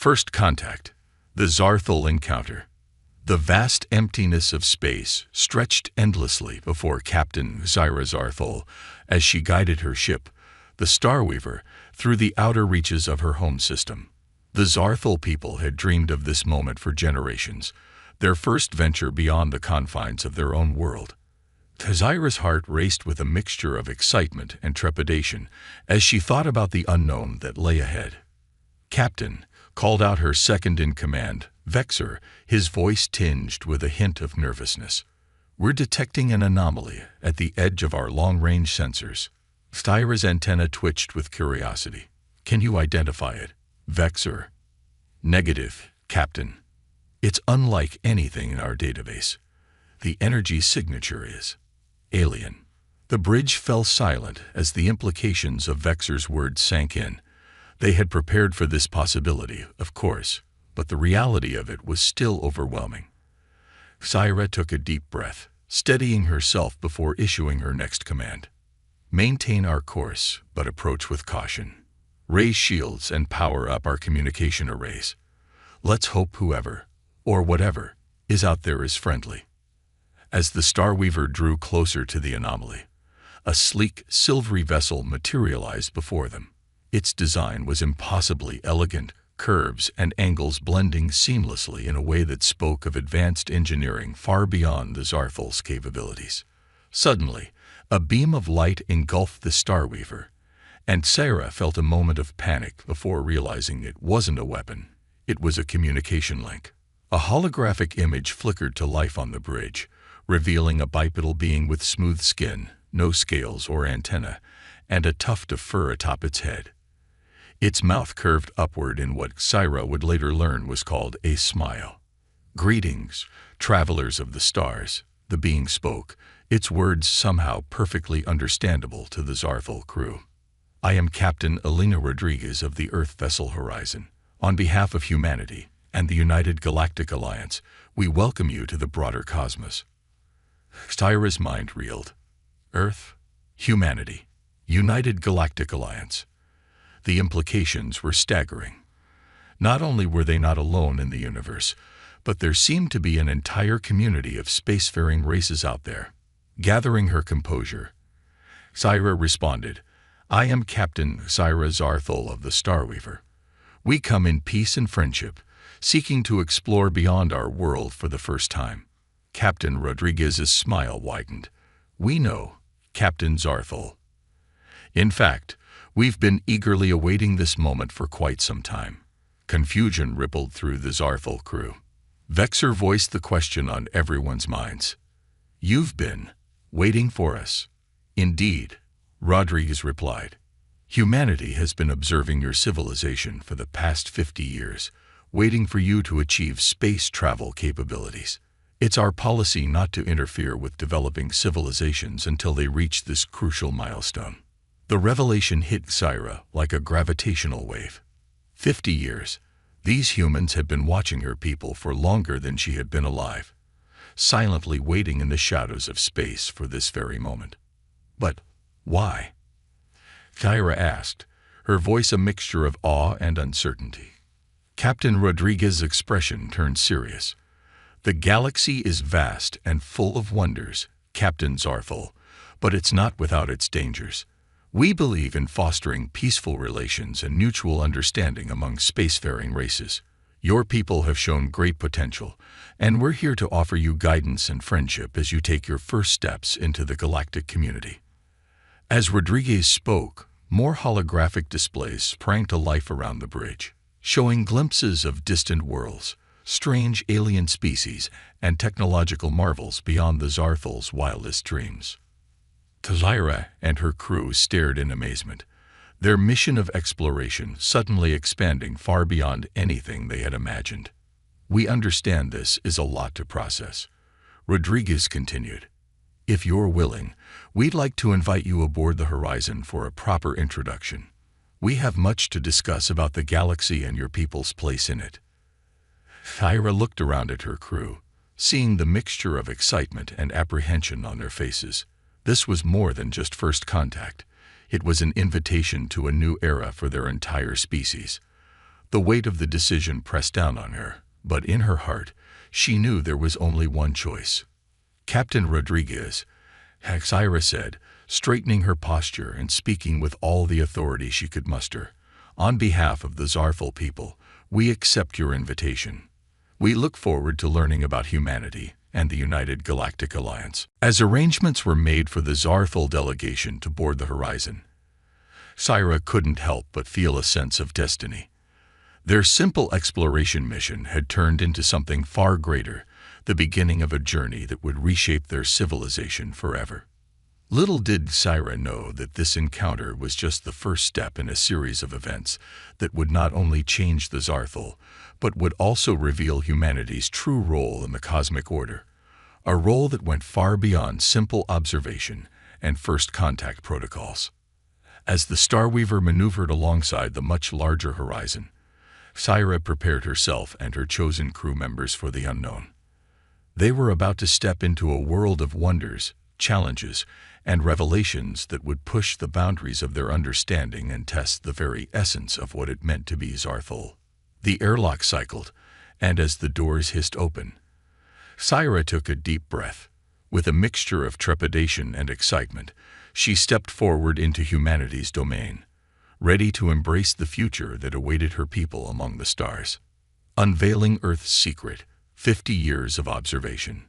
First contact. The Zarthal encounter. The vast emptiness of space stretched endlessly before Captain Zyra Zarthal as she guided her ship, the Starweaver, through the outer reaches of her home system. The Zarthal people had dreamed of this moment for generations, their first venture beyond the confines of their own world. Zyra's heart raced with a mixture of excitement and trepidation as she thought about the unknown that lay ahead. "Captain," called out her second-in-command, Vexer, his voice tinged with a hint of nervousness. "We're detecting an anomaly at the edge of our long-range sensors." Zyra's antenna twitched with curiosity. "Can you identify it, Vexer?" "Negative, Captain. It's unlike anything in our database. The energy signature is alien." The bridge fell silent as the implications of Vexer's words sank in. They had prepared for this possibility, of course, but the reality of it was still overwhelming. Zyra took a deep breath, steadying herself before issuing her next command. "Maintain our course, but approach with caution. Raise shields and power up our communication arrays. Let's hope whoever, or whatever, is out there is friendly." As the Starweaver drew closer to the anomaly, a sleek, silvery vessel materialized before them. Its design was impossibly elegant, curves and angles blending seamlessly in a way that spoke of advanced engineering far beyond the Zarthal's capabilities. Suddenly, a beam of light engulfed the Starweaver, and Zyra felt a moment of panic before realizing it wasn't a weapon. It was a communication link. A holographic image flickered to life on the bridge, revealing a bipedal being with smooth skin, no scales or antenna, and a tuft of fur atop its head. Its mouth curved upward in what Zyra would later learn was called a smile. "Greetings, travelers of the stars," the being spoke, its words somehow perfectly understandable to the Zarthal crew. "I am Captain Elena Rodriguez of the Earth vessel Horizon. On behalf of humanity and the United Galactic Alliance, we welcome you to the broader cosmos." Zyra's mind reeled. Earth, humanity, United Galactic Alliance. The implications were staggering. Not only were they not alone in the universe, but there seemed to be an entire community of spacefaring races out there. Gathering her composure, Zyra responded, "I am Captain Zyra Zarthal of the Starweaver. We come in peace and friendship, seeking to explore beyond our world for the first time." Captain Rodriguez's smile widened. "We know, Captain Zarthal. In fact, we've been eagerly awaiting this moment for quite some time." Confusion rippled through the Zarthal crew. Vexer voiced the question on everyone's minds. "You've been waiting for us?" "Indeed," Rodriguez replied. "Humanity has been observing your civilization for the past 50 years, waiting for you to achieve space travel capabilities. It's our policy not to interfere with developing civilizations until they reach this crucial milestone." The revelation hit Zyra like a gravitational wave. 50 years. These humans had been watching her people for longer than she had been alive, silently waiting in the shadows of space for this very moment. But why? Zyra asked, her voice a mixture of awe and uncertainty. Captain Rodriguez's expression turned serious. "The galaxy is vast and full of wonders, Captain Zarthal, but it's not without its dangers. We believe in fostering peaceful relations and mutual understanding among spacefaring races. Your people have shown great potential, and we're here to offer you guidance and friendship as you take your first steps into the galactic community." As Rodriguez spoke, more holographic displays sprang to life around the bridge, showing glimpses of distant worlds, strange alien species, and technological marvels beyond the Zarthal's wildest dreams. Zyra and her crew stared in amazement, their mission of exploration suddenly expanding far beyond anything they had imagined. "We understand this is a lot to process," Rodriguez continued. "If you're willing, we'd like to invite you aboard the Horizon for a proper introduction. We have much to discuss about the galaxy and your people's place in it." Zyra looked around at her crew, seeing the mixture of excitement and apprehension on their faces. This was more than just first contact. It was an invitation to a new era for their entire species. The weight of the decision pressed down on her, but in her heart, she knew there was only one choice. "Captain Rodriguez," Haxira said, straightening her posture and speaking with all the authority she could muster, "on behalf of the Zarthal people, we accept your invitation. We look forward to learning about humanity and the United Galactic Alliance." As arrangements were made for the Zarthal delegation to board the Horizon, Syra couldn't help but feel a sense of destiny. Their simple exploration mission had turned into something far greater, the beginning of a journey that would reshape their civilization forever. Little did Syra know that this encounter was just the first step in a series of events that would not only change the Zarthal, but would also reveal humanity's true role in the cosmic order, a role that went far beyond simple observation and first contact protocols. As the Starweaver maneuvered alongside the much larger Horizon, Syra prepared herself and her chosen crew members for the unknown. They were about to step into a world of wonders, challenges, and revelations that would push the boundaries of their understanding and test the very essence of what it meant to be Zarthal. The airlock cycled, and as the doors hissed open, Syra took a deep breath. With a mixture of trepidation and excitement, she stepped forward into humanity's domain, ready to embrace the future that awaited her people among the stars. Unveiling Earth's secret, 50 years of observation.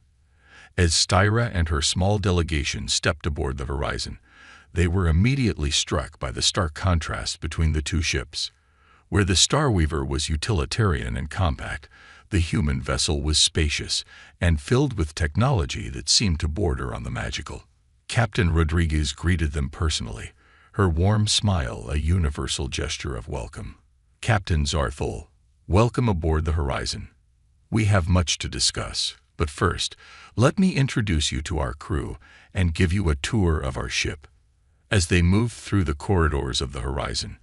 As Syra and her small delegation stepped aboard the Horizon, they were immediately struck by the stark contrast between the two ships. Where the Starweaver was utilitarian and compact, the human vessel was spacious and filled with technology that seemed to border on the magical. Captain Rodriguez greeted them personally, her warm smile a universal gesture of welcome. "Captain Zarthal, welcome aboard the Horizon. We have much to discuss, but first, let me introduce you to our crew and give you a tour of our ship." As they moved through the corridors of the Horizon,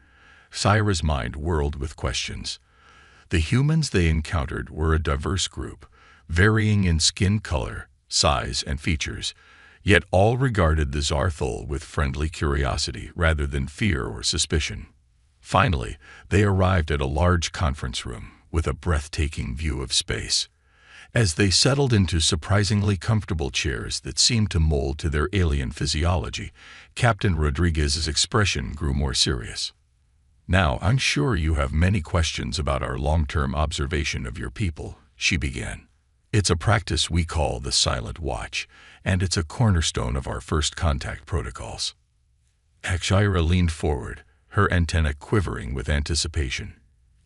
Syra's mind whirled with questions. The humans they encountered were a diverse group, varying in skin color, size, and features, yet all regarded the Zarthal with friendly curiosity rather than fear or suspicion. Finally, they arrived at a large conference room with a breathtaking view of space. As they settled into surprisingly comfortable chairs that seemed to mold to their alien physiology, Captain Rodriguez's expression grew more serious. "Now, I'm sure you have many questions about our long-term observation of your people," she began. "It's a practice we call the Silent Watch, and it's a cornerstone of our first contact protocols." Haxira leaned forward, her antennae quivering with anticipation.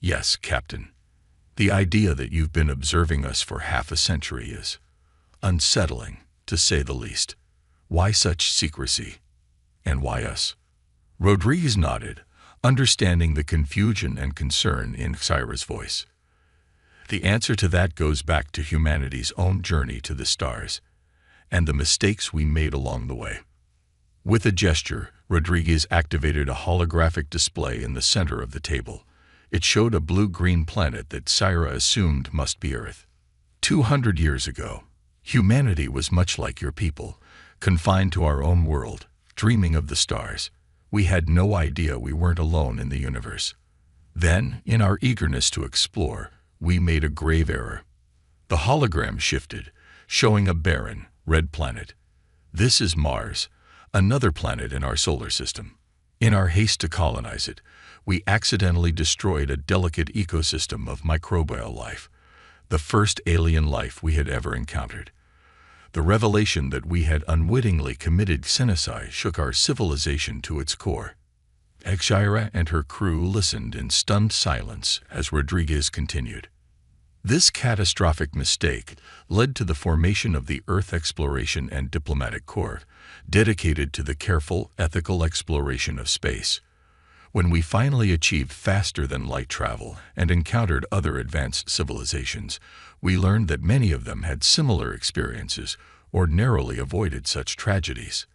"Yes, Captain. The idea that you've been observing us for half a century is unsettling, to say the least. Why such secrecy? And why us?" Rodriguez nodded, understanding the confusion and concern in Syra's voice. "The answer to that goes back to humanity's own journey to the stars, and the mistakes we made along the way." With a gesture, Rodriguez activated a holographic display in the center of the table. It showed a blue-green planet that Syra assumed must be Earth. 200 years ago, humanity was much like your people, confined to our own world, dreaming of the stars. We had no idea we weren't alone in the universe. Then, in our eagerness to explore, we made a grave error. The hologram shifted, showing a barren, red planet. This is Mars, another planet in our solar system. In our haste to colonize it, we accidentally destroyed a delicate ecosystem of microbial life, the first alien life we had ever encountered. The revelation that we had unwittingly committed xenocide shook our civilization to its core. Haxira and her crew listened in stunned silence as Rodriguez continued. This catastrophic mistake led to the formation of the Earth Exploration and Diplomatic Corps, dedicated to the careful, ethical exploration of space. When we finally achieved faster-than-light travel and encountered other advanced civilizations, we learned that many of them had similar experiences or narrowly avoided such tragedies.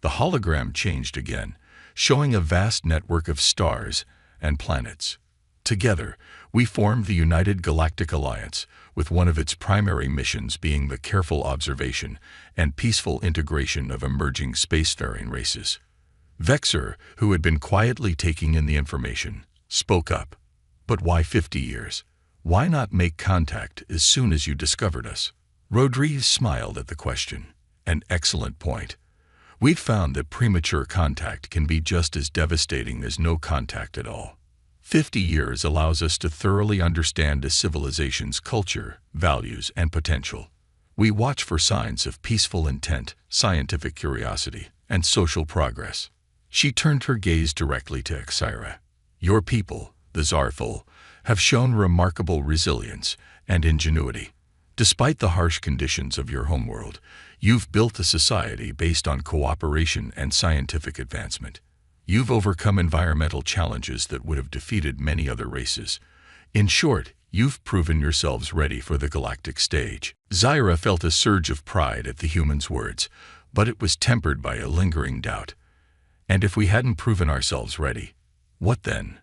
The hologram changed again, showing a vast network of stars and planets. Together, we formed the United Galactic Alliance, with one of its primary missions being the careful observation and peaceful integration of emerging spacefaring races. Vexer, who had been quietly taking in the information, spoke up. But why 50 years? Why not make contact as soon as you discovered us? Rodriguez smiled at the question. An excellent point. We've found that premature contact can be just as devastating as no contact at all. 50 years allows us to thoroughly understand a civilization's culture, values, and potential. We watch for signs of peaceful intent, scientific curiosity, and social progress. She turned her gaze directly to Xyra. Your people, the Zarthul, have shown remarkable resilience and ingenuity. Despite the harsh conditions of your homeworld, you've built a society based on cooperation and scientific advancement. You've overcome environmental challenges that would have defeated many other races. In short, you've proven yourselves ready for the galactic stage. Zyra felt a surge of pride at the human's words, but it was tempered by a lingering doubt. And if we hadn't proven ourselves ready, what then?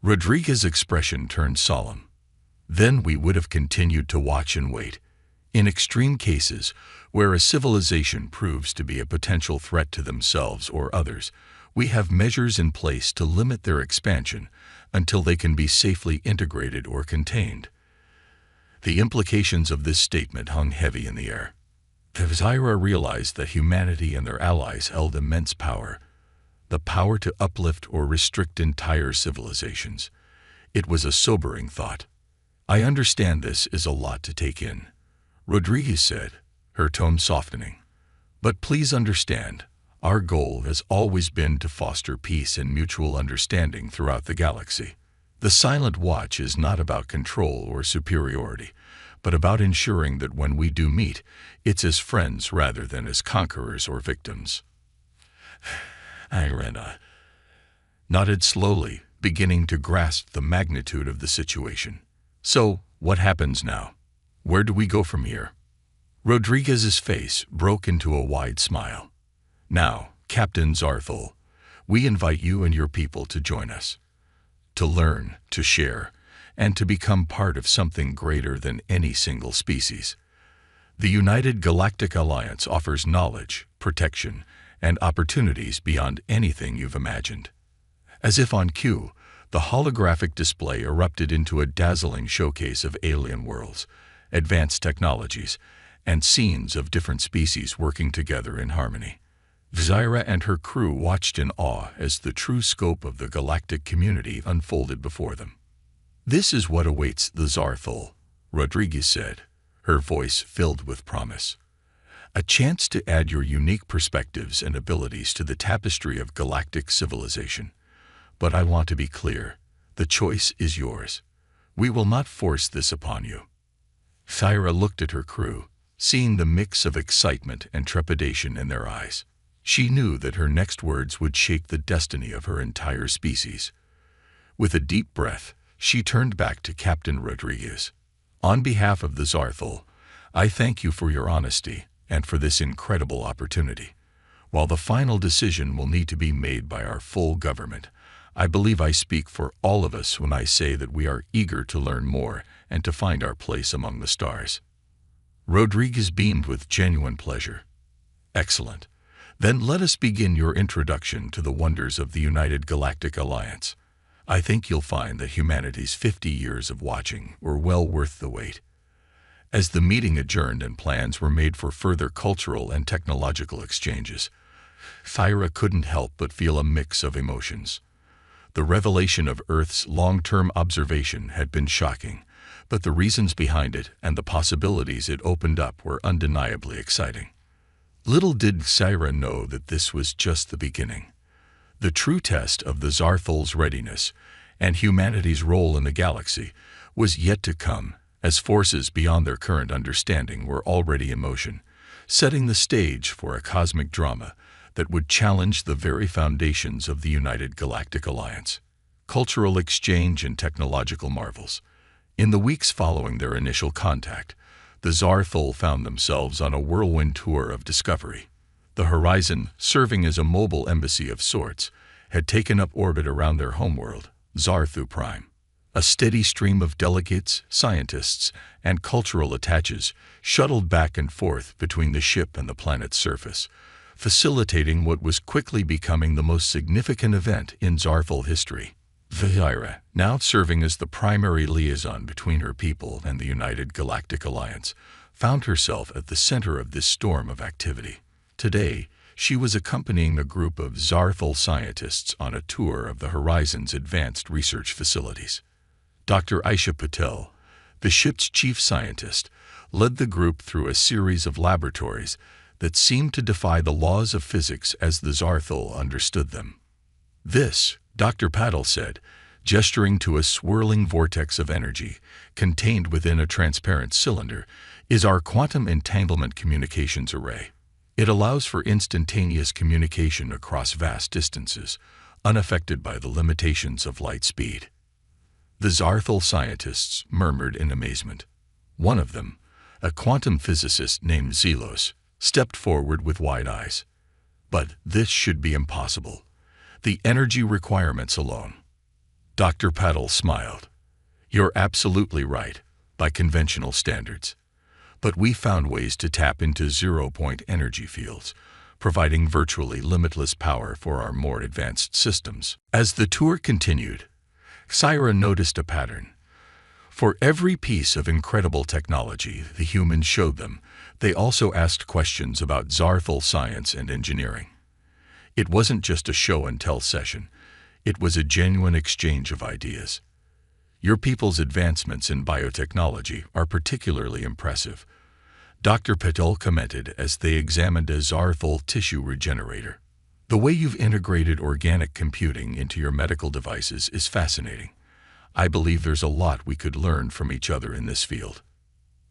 Rodriguez's expression turned solemn. Then we would have continued to watch and wait. In extreme cases, where a civilization proves to be a potential threat to themselves or others, we have measures in place to limit their expansion until they can be safely integrated or contained. The implications of this statement hung heavy in the air. Zyra realized that humanity and their allies held immense power, the power to uplift or restrict entire civilizations. It was a sobering thought. I understand this is a lot to take in, Rodriguez said, her tone softening. But please understand, our goal has always been to foster peace and mutual understanding throughout the galaxy. The Silent Watch is not about control or superiority, but about ensuring that when we do meet, it's as friends rather than as conquerors or victims. Irena nodded slowly, beginning to grasp the magnitude of the situation. So, what happens now? Where do we go from here? Rodriguez's face broke into a wide smile. Now, Captain Zarthul, we invite you and your people to join us. To learn, to share, and to become part of something greater than any single species. The United Galactic Alliance offers knowledge, protection, and opportunities beyond anything you've imagined. As if on cue, the holographic display erupted into a dazzling showcase of alien worlds, advanced technologies, and scenes of different species working together in harmony. Zyra and her crew watched in awe as the true scope of the galactic community unfolded before them. This is what awaits the Zarthul, Rodriguez said, her voice filled with promise. A chance to add your unique perspectives and abilities to the tapestry of galactic civilization. But I want to be clear, the choice is yours. We will not force this upon you. Zyra looked at her crew, seeing the mix of excitement and trepidation in their eyes. She knew that her next words would shape the destiny of her entire species. With a deep breath, she turned back to Captain Rodriguez. On behalf of the Zarthul, I thank you for your honesty and for this incredible opportunity. While the final decision will need to be made by our full government, I believe I speak for all of us when I say that we are eager to learn more and to find our place among the stars. Rodriguez beamed with genuine pleasure. Excellent. Then let us begin your introduction to the wonders of the United Galactic Alliance. I think you'll find that humanity's 50 years of watching were well worth the wait. As the meeting adjourned and plans were made for further cultural and technological exchanges, Zyra couldn't help but feel a mix of emotions. The revelation of Earth's long-term observation had been shocking, but the reasons behind it and the possibilities it opened up were undeniably exciting. Little did Zyra know that this was just the beginning. The true test of the Zarthul's readiness and humanity's role in the galaxy was yet to come, as forces beyond their current understanding were already in motion, setting the stage for a cosmic drama that would challenge the very foundations of the United Galactic Alliance. Cultural exchange and technological marvels. In the weeks following their initial contact, the Zarthul found themselves on a whirlwind tour of discovery. The Horizon, serving as a mobile embassy of sorts, had taken up orbit around their homeworld, Zarthu Prime. A steady stream of delegates, scientists, and cultural attaches shuttled back and forth between the ship and the planet's surface, facilitating what was quickly becoming the most significant event in Zarthul history. Zaira, now serving as the primary liaison between her people and the United Galactic Alliance, found herself at the center of this storm of activity. Today, she was accompanying a group of Zarthal scientists on a tour of the Horizon's advanced research facilities. Dr. Aisha Patel, the ship's chief scientist, led the group through a series of laboratories that seemed to defy the laws of physics as the Zarthal understood them. This, Dr. Patel said, gesturing to a swirling vortex of energy contained within a transparent cylinder, is our quantum entanglement communications array. It allows for instantaneous communication across vast distances, unaffected by the limitations of light speed. The Zarthal scientists murmured in amazement. One of them, a quantum physicist named Zelos, stepped forward with wide eyes. But this should be impossible. The energy requirements alone. Dr. Patel smiled. You're absolutely right, by conventional standards. But we found ways to tap into zero-point energy fields, providing virtually limitless power for our more advanced systems. As the tour continued, Zaira noticed a pattern. For every piece of incredible technology the humans showed them, they also asked questions about Zarthal science and engineering. It wasn't just a show-and-tell session. It was a genuine exchange of ideas. Your people's advancements in biotechnology are particularly impressive, Dr. Patel commented as they examined a Zarthal tissue regenerator. The way you've integrated organic computing into your medical devices is fascinating. I believe there's a lot we could learn from each other in this field.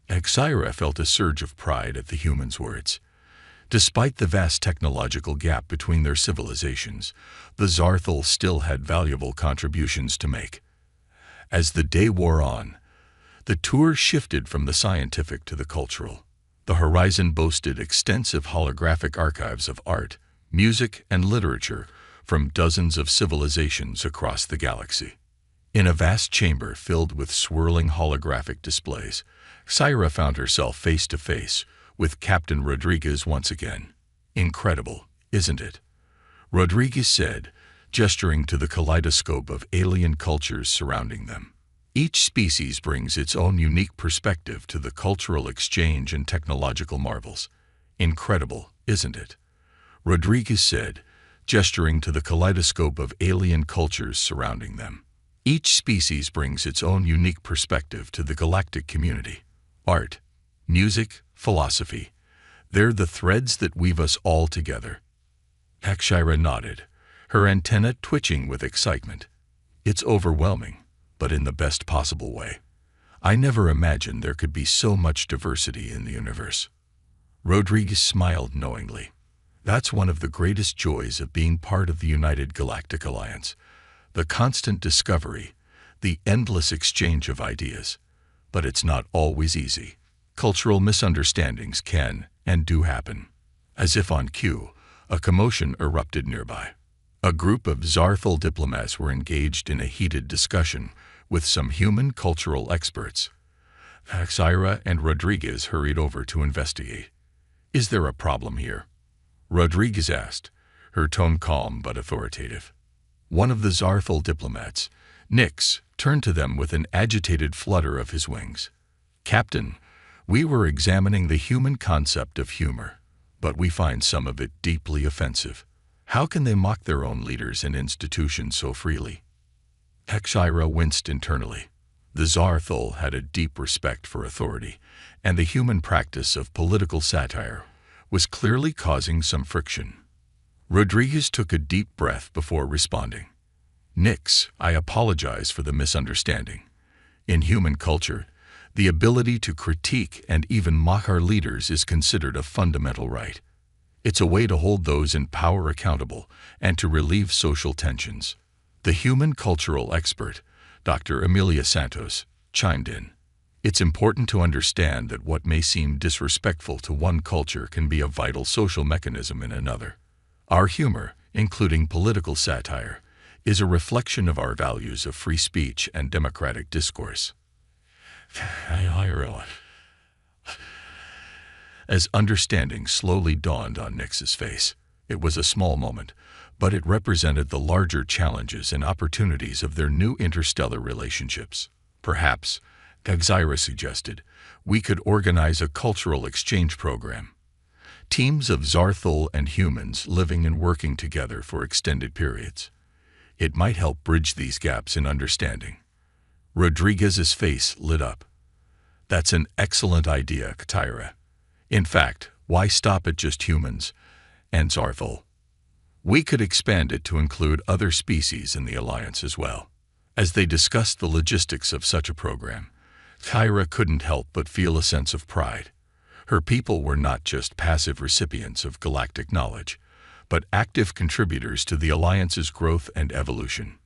Zaira felt a surge of pride at the humans' words. Despite the vast technological gap between their civilizations, the Zarthal still had valuable contributions to make. As the day wore on, the tour shifted from the scientific to the cultural. The Horizon boasted extensive holographic archives of art, music, and literature from dozens of civilizations across the galaxy. In a vast chamber filled with swirling holographic displays, Zaira found herself face to face with Captain Rodriguez once again. Incredible, isn't it? Rodriguez said, gesturing to the kaleidoscope of alien cultures surrounding them. Each species brings its own unique perspective to the cultural exchange and technological marvels. Incredible, isn't it? Rodriguez said, gesturing to the kaleidoscope of alien cultures surrounding them. Each species brings its own unique perspective to the galactic community. Art, music, philosophy. They're the threads that weave us all together. Zaira nodded, her antenna twitching with excitement. It's overwhelming, but in the best possible way. I never imagined there could be so much diversity in the universe. Rodriguez smiled knowingly. That's one of the greatest joys of being part of the United Galactic Alliance. The constant discovery, the endless exchange of ideas. But it's not always easy. Cultural misunderstandings can and do happen. As if on cue, a commotion erupted nearby. A group of Zarthal diplomats were engaged in a heated discussion with some human cultural experts. Zaira and Rodriguez hurried over to investigate. Is there a problem here? Rodriguez asked, her tone calm but authoritative. One of the Zarthal diplomats, Nix, turned to them with an agitated flutter of his wings. Captain, we were examining the human concept of humor, but we find some of it deeply offensive. How can they mock their own leaders and institutions so freely? Zaira winced internally. The Zarthal had a deep respect for authority, and the human practice of political satire was clearly causing some friction. Rodriguez took a deep breath before responding. Nix, I apologize for the misunderstanding. In human culture, the ability to critique and even mock our leaders is considered a fundamental right. It's a way to hold those in power accountable and to relieve social tensions. The human cultural expert, Dr. Emilia Santos, chimed in. It's important to understand that what may seem disrespectful to one culture can be a vital social mechanism in another. Our humor, including political satire, is a reflection of our values of free speech and democratic discourse. As understanding slowly dawned on Nix's face, it was a small moment, but it represented the larger challenges and opportunities of their new interstellar relationships. Perhaps, Gagzyra suggested, we could organize a cultural exchange program. Teams of Zarthul and humans living and working together for extended periods. It might help bridge these gaps in understanding. Rodriguez's face lit up. That's an excellent idea, Gagzyra. In fact, why stop at just humans and Zarthul? We could expand it to include other species in the Alliance as well. As they discussed the logistics of such a program, Gagzyra couldn't help but feel a sense of pride. Her people were not just passive recipients of galactic knowledge, but active contributors to the Alliance's growth and evolution.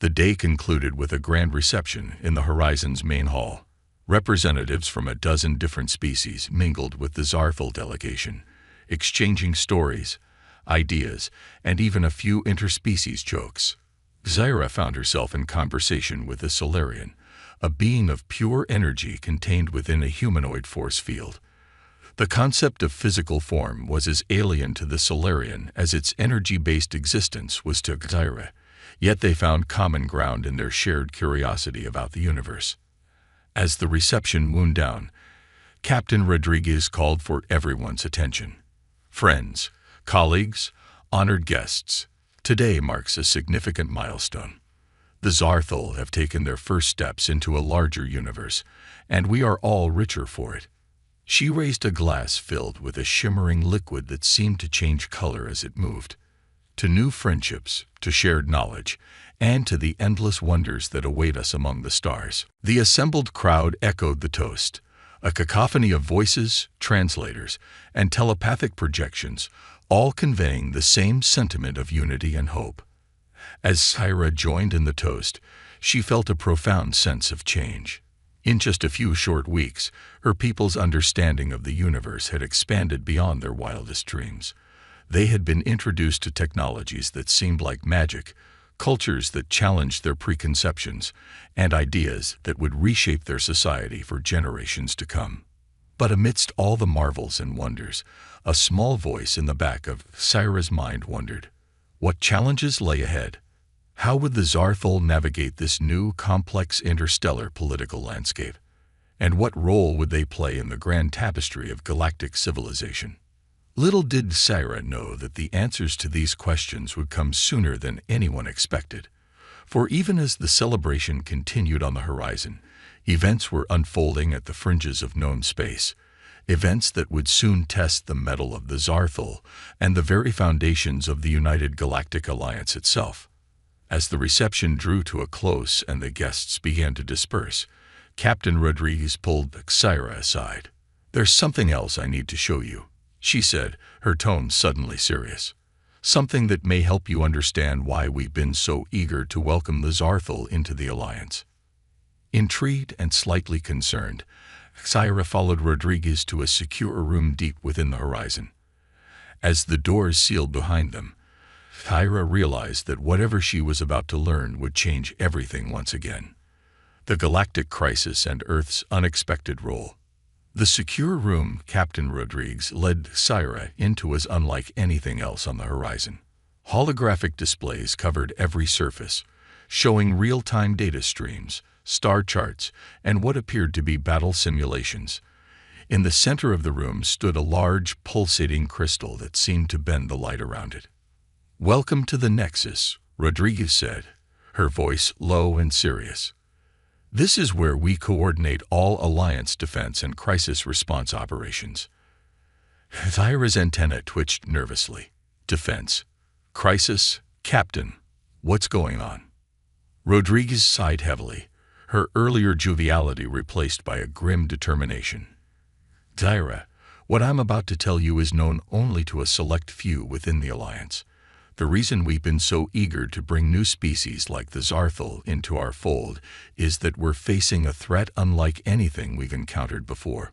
The day concluded with a grand reception in the Horizon's main hall. Representatives from a dozen different species mingled with the Zarthul delegation, exchanging stories, ideas, and even a few interspecies jokes. Gagzyra found herself in conversation with a Solarian, a being of pure energy contained within a humanoid force field. The concept of physical form was as alien to the Solarian as its energy-based existence was to Gagzyra, yet they found common ground in their shared curiosity about the universe. As the reception wound down, Captain Rodriguez called for everyone's attention. Friends, colleagues, honored guests, today marks a significant milestone. The Zarthul have taken their first steps into a larger universe, and we are all richer for it. She raised a glass filled with a shimmering liquid that seemed to change color as it moved. To new friendships, to shared knowledge, and to the endless wonders that await us among the stars. The assembled crowd echoed the toast, a cacophony of voices, translators, and telepathic projections, all conveying the same sentiment of unity and hope. As Gagzyra joined in the toast, she felt a profound sense of change. In just a few short weeks, her people's understanding of the universe had expanded beyond their wildest dreams. They had been introduced to technologies that seemed like magic, cultures that challenged their preconceptions, and ideas that would reshape their society for generations to come. But amidst all the marvels and wonders, a small voice in the back of Gagzyra's mind wondered, what challenges lay ahead? How would the Zarthul navigate this new, complex interstellar political landscape? And what role would they play in the grand tapestry of galactic civilization? Little did Gagzyra know that the answers to these questions would come sooner than anyone expected. For even as the celebration continued on the horizon, events were unfolding at the fringes of known space, events that would soon test the mettle of the Zarthul and the very foundations of the United Galactic Alliance itself. As the reception drew to a close and the guests began to disperse, Captain Rodriguez pulled Gagzyra aside. "There's something else I need to show you," she said, her tone suddenly serious. "Something that may help you understand why we've been so eager to welcome the Zarthul into the Alliance." Intrigued and slightly concerned, Gagzyra followed Rodriguez to a secure room deep within the horizon. As the doors sealed behind them, Gagzyra realized that whatever she was about to learn would change everything once again. The galactic crisis and Earth's unexpected role. The secure room Captain Rodriguez led Gagzyra into was unlike anything else on the horizon. Holographic displays covered every surface, showing real-time data streams, star charts, and what appeared to be battle simulations. In the center of the room stood a large, pulsating crystal that seemed to bend the light around it. "Welcome to the Nexus," Rodriguez said, her voice low and serious. "This is where we coordinate all Alliance defense and crisis response operations." Gagzyra's antenna twitched nervously. "Defense? Crisis? Captain, what's going on?" Rodriguez sighed heavily, her earlier joviality replaced by a grim determination. "Gagzyra, what I'm about to tell you is known only to a select few within the Alliance. The reason we've been so eager to bring new species like the Zarthul into our fold is that we're facing a threat unlike anything we've encountered before."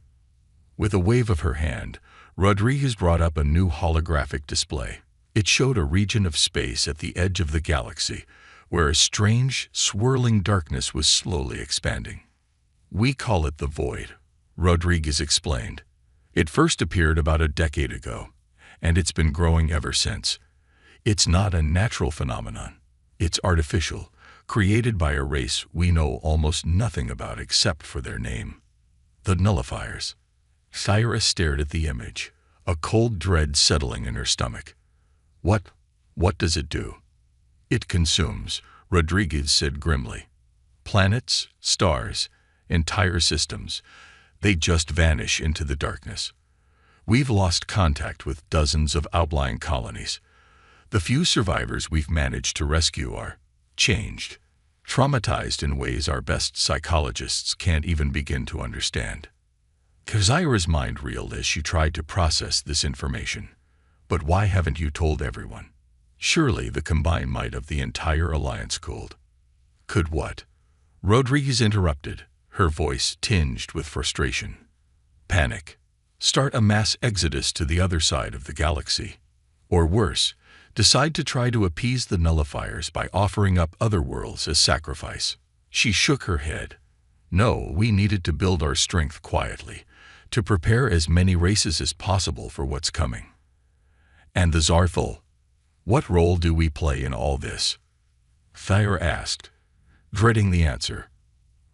With a wave of her hand, Rodriguez brought up a new holographic display. It showed a region of space at the edge of the galaxy, where a strange, swirling darkness was slowly expanding. "We call it the Void," Rodriguez explained. "It first appeared about a decade ago, and it's been growing ever since. It's not a natural phenomenon. It's artificial, created by a race we know almost nothing about except for their name. The nullifiers. Cyrus stared at the image, a cold dread settling in her stomach. What does it do? It consumes, Rodriguez said grimly. Planets, stars, entire systems, they just vanish into the darkness. We've lost contact with dozens of outlying colonies. The few survivors we've managed to rescue are changed, traumatized in ways our best psychologists can't even begin to understand. Kyra's mind reeled as she tried to process this information. But why haven't you told everyone? Surely the combined might of the entire alliance could. Could what? Rodriguez interrupted, her voice tinged with frustration. Panic. Start a mass exodus to the other side of the galaxy. Or worse, decide to try to appease the nullifiers by offering up other worlds as sacrifice. She shook her head. No, we needed to build our strength quietly, to prepare as many races as possible for what's coming. And the Zarthal? What role do we play in all this? Thyra asked, dreading the answer.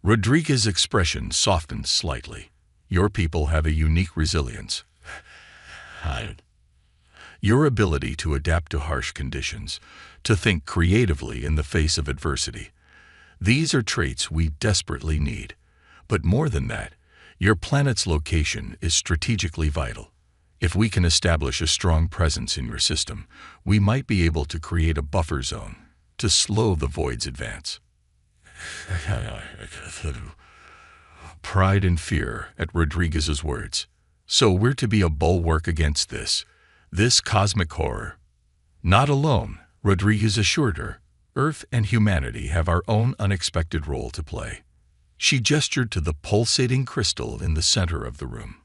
Rodriguez's expression softened slightly. Your people have a unique resilience. Your ability to adapt to harsh conditions, to think creatively in the face of adversity. These are traits we desperately need. But more than that, your planet's location is strategically vital. If we can establish a strong presence in your system, we might be able to create a buffer zone to slow the void's advance. Pride and fear at Rodriguez's words. So we're to be a bulwark against this cosmic horror. Not alone, Rodriguez assured her. Earth and humanity have our own unexpected role to play. She gestured to the pulsating crystal in the center of the room.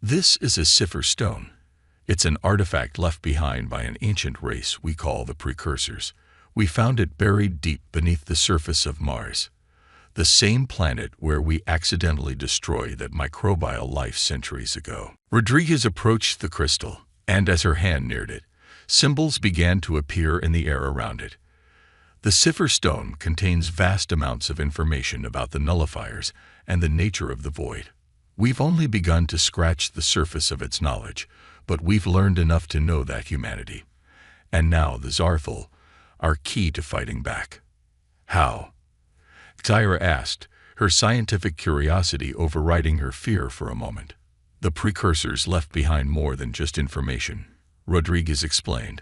This is a cipher stone. It's an artifact left behind by an ancient race we call the Precursors. We found it buried deep beneath the surface of Mars, the same planet where we accidentally destroyed that microbial life centuries ago. Rodriguez approached the crystal, and as her hand neared it, symbols began to appear in the air around it. The cipher stone contains vast amounts of information about the nullifiers and the nature of the void. We've only begun to scratch the surface of its knowledge, but we've learned enough to know that humanity. And now the Zarthal are key to fighting back. How? Tyra asked, her scientific curiosity overriding her fear for a moment. The Precursors left behind more than just information, Rodriguez explained.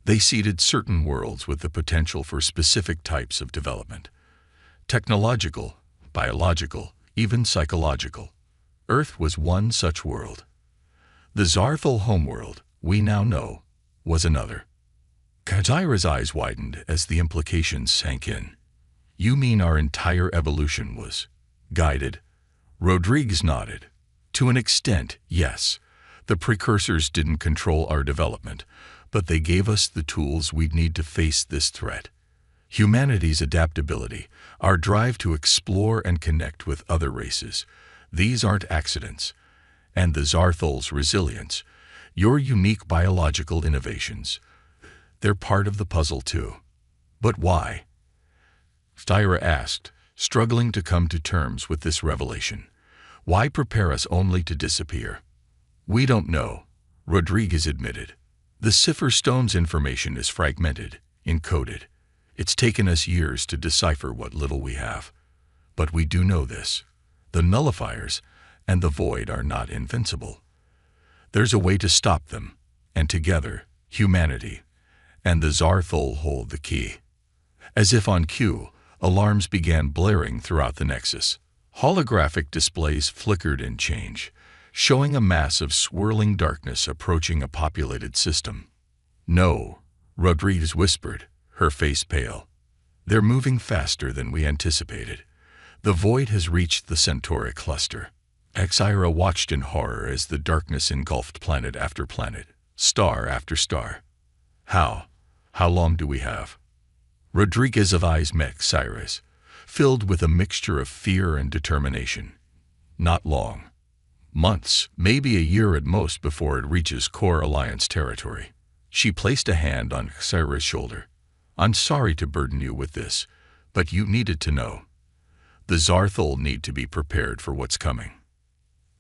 They seeded certain worlds with the potential for specific types of development. Technological, biological, even psychological. Earth was one such world. The Zarthal homeworld, we now know, was another. Kyra's eyes widened as the implications sank in. You mean our entire evolution was guided? Rodriguez nodded. To an extent, yes. The Precursors didn't control our development, but they gave us the tools we'd need to face this threat. Humanity's adaptability, our drive to explore and connect with other races, these aren't accidents. And the Zarthal's resilience, your unique biological innovations, they're part of the puzzle too. But why? Tyra asked, struggling to come to terms with this revelation. Why prepare us only to disappear? We don't know, Rodriguez admitted. The cipher stone's information is fragmented, encoded. It's taken us years to decipher what little we have. But we do know this. The nullifiers and the void are not invincible. There's a way to stop them, and together, humanity and the Zarthal hold the key. As if on cue, alarms began blaring throughout the Nexus. Holographic displays flickered in change, showing a mass of swirling darkness approaching a populated system. No, Rodriguez whispered, her face pale. They're moving faster than we anticipated. The void has reached the Centauri cluster. Kyra watched in horror as the darkness engulfed planet after planet, star after star. How long do we have? Rodriguez's eyes met Kyra's, filled with a mixture of fear and determination. Not long. Months, maybe a year at most before it reaches core Alliance territory. She placed a hand on Kyra's shoulder. I'm sorry to burden you with this, but you needed to know. The Zarthul need to be prepared for what's coming.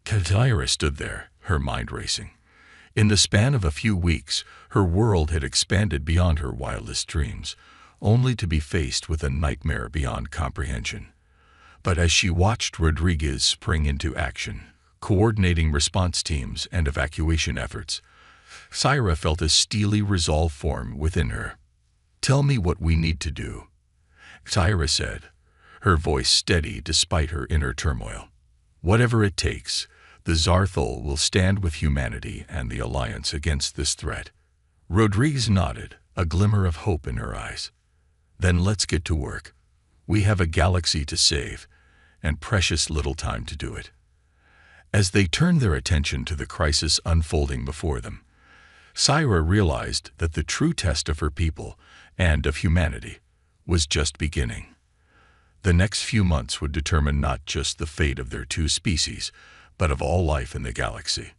Kyra stood there, her mind racing. In the span of a few weeks, her world had expanded beyond her wildest dreams, only to be faced with a nightmare beyond comprehension. But as she watched Rodriguez spring into action, coordinating response teams and evacuation efforts, Kyra felt a steely resolve form within her. Tell me what we need to do, Kyra said, her voice steady despite her inner turmoil. Whatever it takes, the Zarthul will stand with humanity and the Alliance against this threat. Rodriguez nodded, a glimmer of hope in her eyes. Then let's get to work. We have a galaxy to save, and precious little time to do it. As they turned their attention to the crisis unfolding before them, Kyra realized that the true test of her people and of humanity was just beginning. The next few months would determine not just the fate of their two species, but of all life in the galaxy.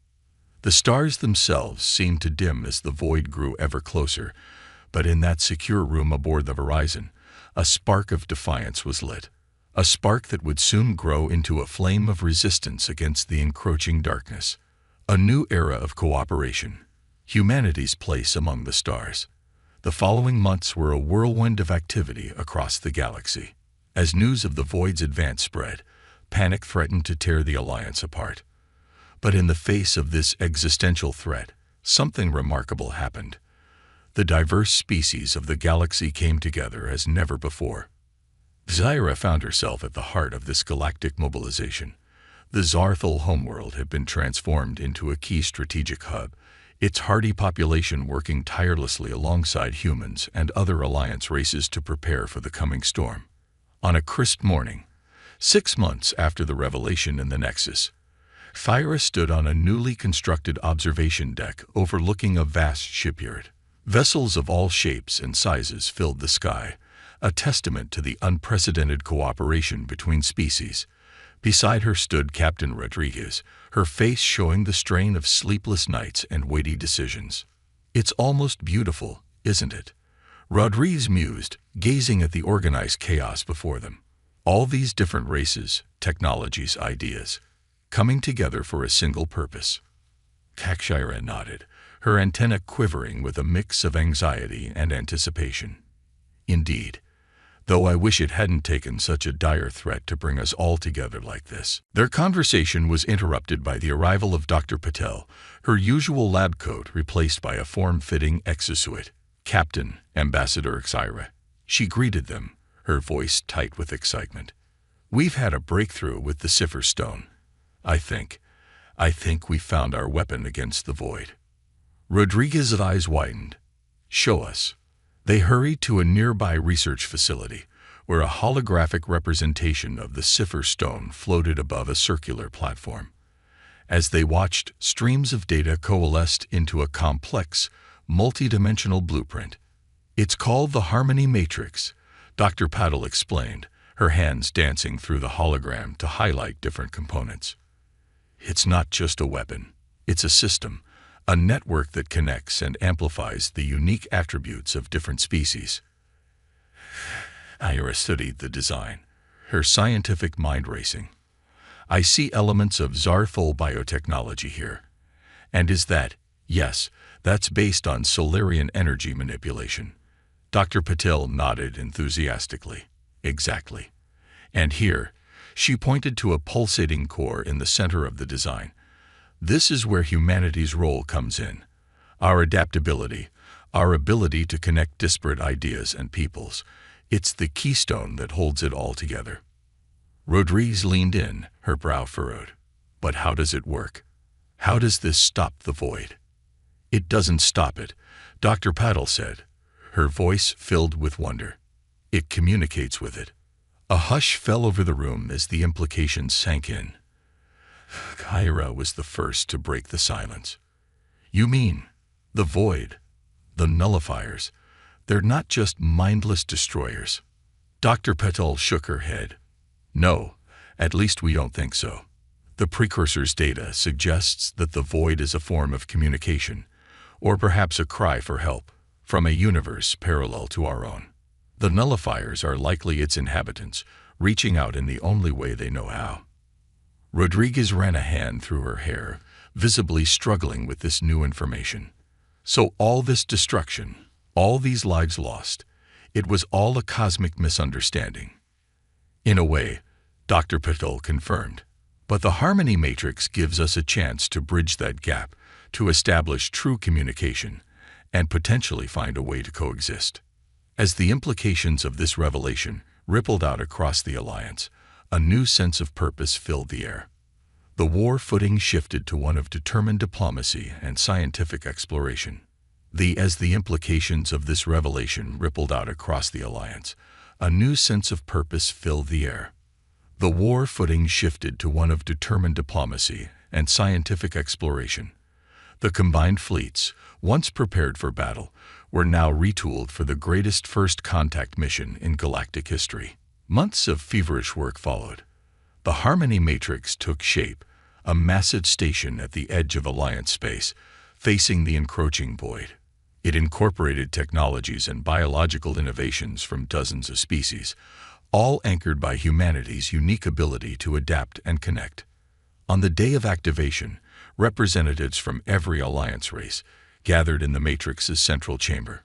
The stars themselves seemed to dim as the void grew ever closer, but in that secure room aboard the Horizon, a spark of defiance was lit, a spark that would soon grow into a flame of resistance against the encroaching darkness. A new era of cooperation, humanity's place among the stars. The following months were a whirlwind of activity across the galaxy. As news of the Void's advance spread, panic threatened to tear the Alliance apart. But in the face of this existential threat, something remarkable happened. The diverse species of the galaxy came together as never before. Kyra found herself at the heart of this galactic mobilization. The Zarthul homeworld had been transformed into a key strategic hub, its hardy population working tirelessly alongside humans and other Alliance races to prepare for the coming storm. On a crisp morning, 6 months after the revelation in the Nexus, Kyra stood on a newly constructed observation deck overlooking a vast shipyard. Vessels of all shapes and sizes filled the sky, a testament to the unprecedented cooperation between species. Beside her stood Captain Rodriguez, her face showing the strain of sleepless nights and weighty decisions. It's almost beautiful, isn't it? Rodriguez mused, gazing at the organized chaos before them. All these different races, technologies, ideas, coming together for a single purpose. Kyra nodded, her antenna quivering with a mix of anxiety and anticipation. Indeed, though I wish it hadn't taken such a dire threat to bring us all together like this. Their conversation was interrupted by the arrival of Dr. Patel, her usual lab coat replaced by a form-fitting exosuit. Captain, Ambassador Kyra. She greeted them, her voice tight with excitement. We've had a breakthrough with the Cipher Stone. I think we found our weapon against the Void. Rodriguez's eyes widened. Show us. They hurried to a nearby research facility, where a holographic representation of the Cipher Stone floated above a circular platform. As they watched, streams of data coalesced into a complex, multi-dimensional blueprint. It's called the Harmony Matrix, Dr. Patel explained, her hands dancing through the hologram to highlight different components. It's not just a weapon. It's a system, a network that connects and amplifies the unique attributes of different species. Kyra studied the design, her scientific mind racing. I see elements of Zarthul biotechnology here. And is that, yes, that's based on Solarian energy manipulation. Dr. Patel nodded enthusiastically. Exactly. And here, she pointed to a pulsating core in the center of the design. This is where humanity's role comes in. Our adaptability, our ability to connect disparate ideas and peoples. It's the keystone that holds it all together. Rodriguez leaned in, her brow furrowed. But how does it work? How does this stop the Void? It doesn't stop it, Dr. Patel said, her voice filled with wonder. It communicates with it. A hush fell over the room as the implications sank in. Kyra was the first to break the silence. You mean, the Void, the nullifiers, they're not just mindless destroyers? Dr. Patel shook her head. No, at least we don't think so. The precursor's data suggests that the Void is a form of communication, or perhaps a cry for help from a universe parallel to our own. The nullifiers are likely its inhabitants, reaching out in the only way they know how. Rodriguez ran a hand through her hair, visibly struggling with this new information. So all this destruction, all these lives lost, it was all a cosmic misunderstanding. In a way, Dr. Patel confirmed. But the Harmony Matrix gives us a chance to bridge that gap, to establish true communication, and potentially find a way to coexist. As the implications of this revelation rippled out across the Alliance, a new sense of purpose filled the air. The war footing shifted to one of determined diplomacy and scientific exploration. As the implications of this revelation rippled out across the Alliance, a new sense of purpose filled the air. The war footing shifted to one of determined diplomacy and scientific exploration. The combined fleets, once prepared for battle, were now retooled for the greatest first contact mission in galactic history. Months of feverish work followed. The Harmony Matrix took shape, a massive station at the edge of Alliance space, facing the encroaching void. It incorporated technologies and biological innovations from dozens of species, all anchored by humanity's unique ability to adapt and connect. On the day of activation, representatives from every Alliance race gathered in the Matrix's central chamber.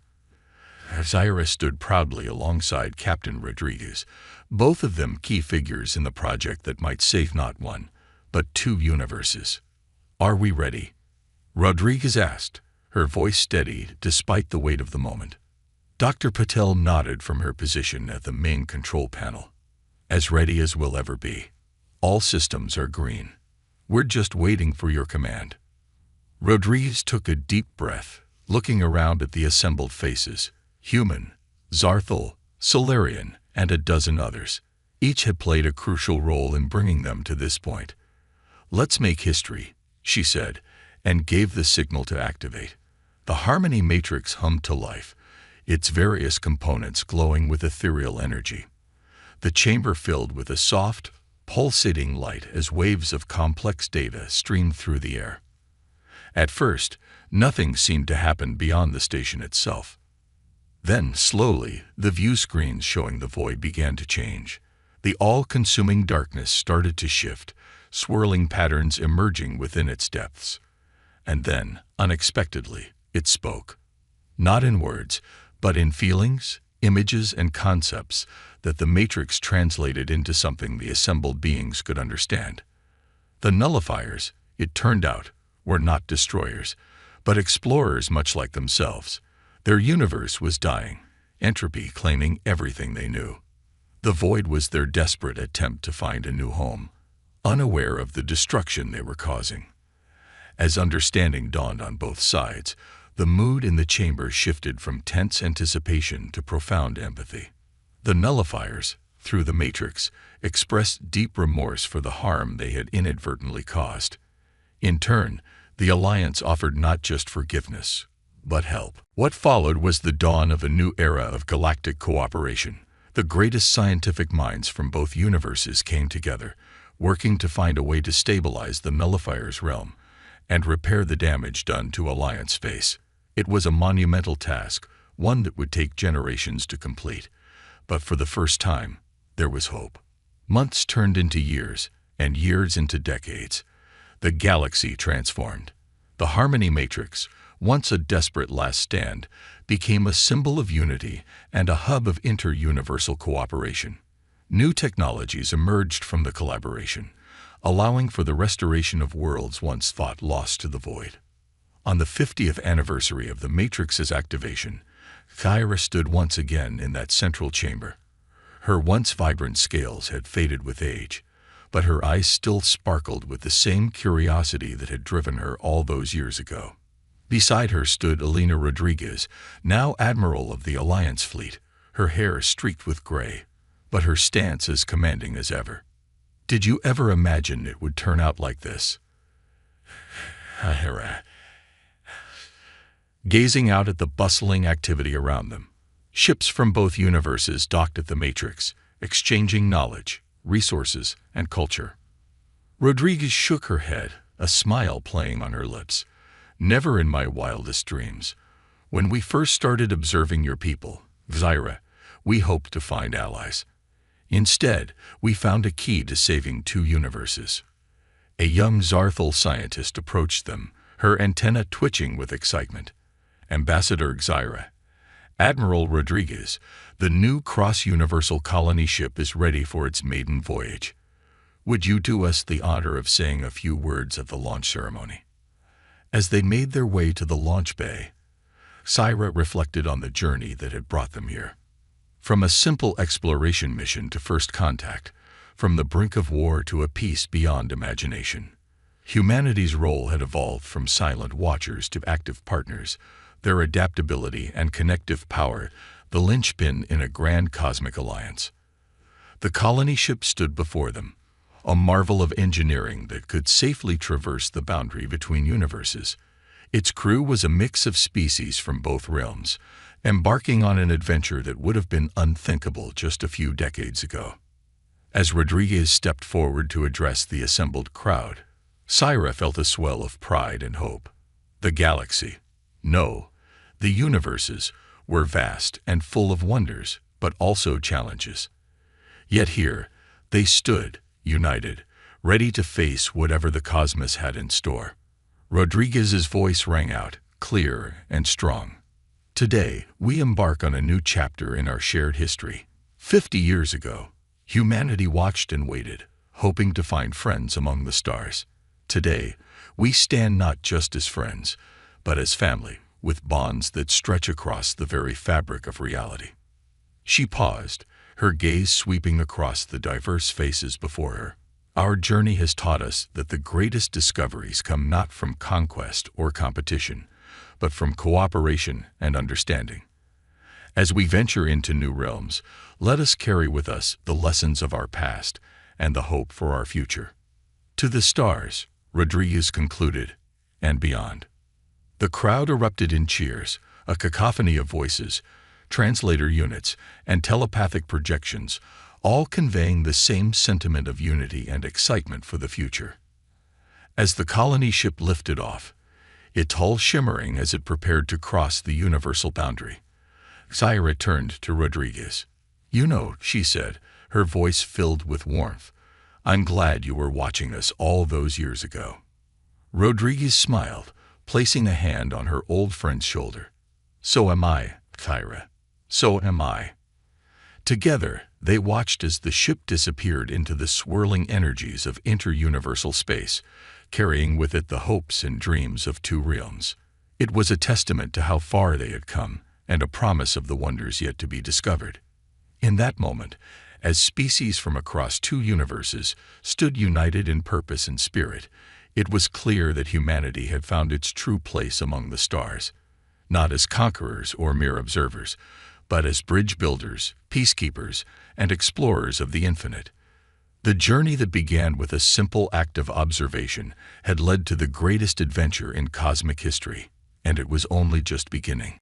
Zyra stood proudly alongside Captain Rodriguez, both of them key figures in the project that might save not one, but two universes. "Are we ready?" Rodriguez asked, her voice steady despite the weight of the moment. Dr. Patel nodded from her position at the main control panel. "As ready as we'll ever be. All systems are green. We're just waiting for your command." Rodriguez took a deep breath, looking around at the assembled faces. Human, Zarthal, Solarian, and a dozen others. Each had played a crucial role in bringing them to this point. "Let's make history," she said, and gave the signal to activate. The Harmony Matrix hummed to life, its various components glowing with ethereal energy. The chamber filled with a soft, pulsating light as waves of complex data streamed through the air. At first, nothing seemed to happen beyond the station itself. Then, slowly, the view screens showing the void began to change. The all-consuming darkness started to shift, swirling patterns emerging within its depths. And then, unexpectedly, it spoke. Not in words, but in feelings, images, and concepts that the Matrix translated into something the assembled beings could understand. The nullifiers, it turned out, were not destroyers, but explorers much like themselves. Their universe was dying, entropy claiming everything they knew. The void was their desperate attempt to find a new home, unaware of the destruction they were causing. As understanding dawned on both sides, the mood in the chamber shifted from tense anticipation to profound empathy. The nullifiers, through the Matrix, expressed deep remorse for the harm they had inadvertently caused. In turn, the Alliance offered not just forgiveness, but help. What followed was the dawn of a new era of galactic cooperation. The greatest scientific minds from both universes came together, working to find a way to stabilize the nullifiers' realm and repair the damage done to Alliance space. It was a monumental task, one that would take generations to complete. But for the first time, there was hope. Months turned into years, and years into decades. The galaxy transformed. The Harmony Matrix, once a desperate last stand, became a symbol of unity and a hub of inter-universal cooperation. New technologies emerged from the collaboration, allowing for the restoration of worlds once thought lost to the void. On the 50th anniversary of the Matrix's activation, Kyra stood once again in that central chamber. Her once vibrant scales had faded with age, but her eyes still sparkled with the same curiosity that had driven her all those years ago. Beside her stood Elena Rodriguez, now Admiral of the Alliance fleet, her hair streaked with gray, but her stance as commanding as ever. "Did you ever imagine it would turn out like this?" Gazing out at the bustling activity around them, ships from both universes docked at the Matrix, exchanging knowledge, resources, and culture. Rodriguez shook her head, a smile playing on her lips. Never in my wildest dreams. When we first started observing your people, Zyra, we hoped to find allies. Instead, we found a key to saving two universes. A young Zarthal scientist approached them, her antenna twitching with excitement. Ambassador Zyra, Admiral Rodriguez, the new cross-universal colony ship is ready for its maiden voyage. Would you do us the honor of saying a few words at the launch ceremony? As they made their way to the launch bay, Zyra reflected on the journey that had brought them here. From a simple exploration mission to first contact, from the brink of war to a peace beyond imagination. Humanity's role had evolved from silent watchers to active partners, their adaptability and connective power the linchpin in a grand cosmic alliance. The colony ship stood before them, a marvel of engineering that could safely traverse the boundary between universes. Its crew was a mix of species from both realms, embarking on an adventure that would have been unthinkable just a few decades ago. As Rodriguez stepped forward to address the assembled crowd, Zyra felt a swell of pride and hope. The galaxy, no, the universes, were vast and full of wonders, but also challenges. Yet here, they stood, united, ready to face whatever the cosmos had in store. Rodriguez's voice rang out, clear and strong. Today, we embark on a new chapter in our shared history. 50 years ago, humanity watched and waited, hoping to find friends among the stars. Today, we stand not just as friends, but as family, with bonds that stretch across the very fabric of reality. She paused, her gaze sweeping across the diverse faces before her. Our journey has taught us that the greatest discoveries come not from conquest or competition, but from cooperation and understanding. As we venture into new realms, let us carry with us the lessons of our past and the hope for our future. To the stars, Rodriguez concluded, and beyond. The crowd erupted in cheers, a cacophony of voices, translator units, and telepathic projections, all conveying the same sentiment of unity and excitement for the future. As the colony ship lifted off, its hull shimmering as it prepared to cross the universal boundary, Zyra turned to Rodriguez. "You know," she said, her voice filled with warmth, "I'm glad you were watching us all those years ago." Rodriguez smiled, placing a hand on her old friend's shoulder. "So am I, Zyra. So am I." Together, they watched as the ship disappeared into the swirling energies of inter-universal space, carrying with it the hopes and dreams of two realms. It was a testament to how far they had come, and a promise of the wonders yet to be discovered. In that moment, as species from across two universes stood united in purpose and spirit, it was clear that humanity had found its true place among the stars, not as conquerors or mere observers, but as bridge builders, peacekeepers, and explorers of the infinite. The journey that began with a simple act of observation had led to the greatest adventure in cosmic history, and it was only just beginning.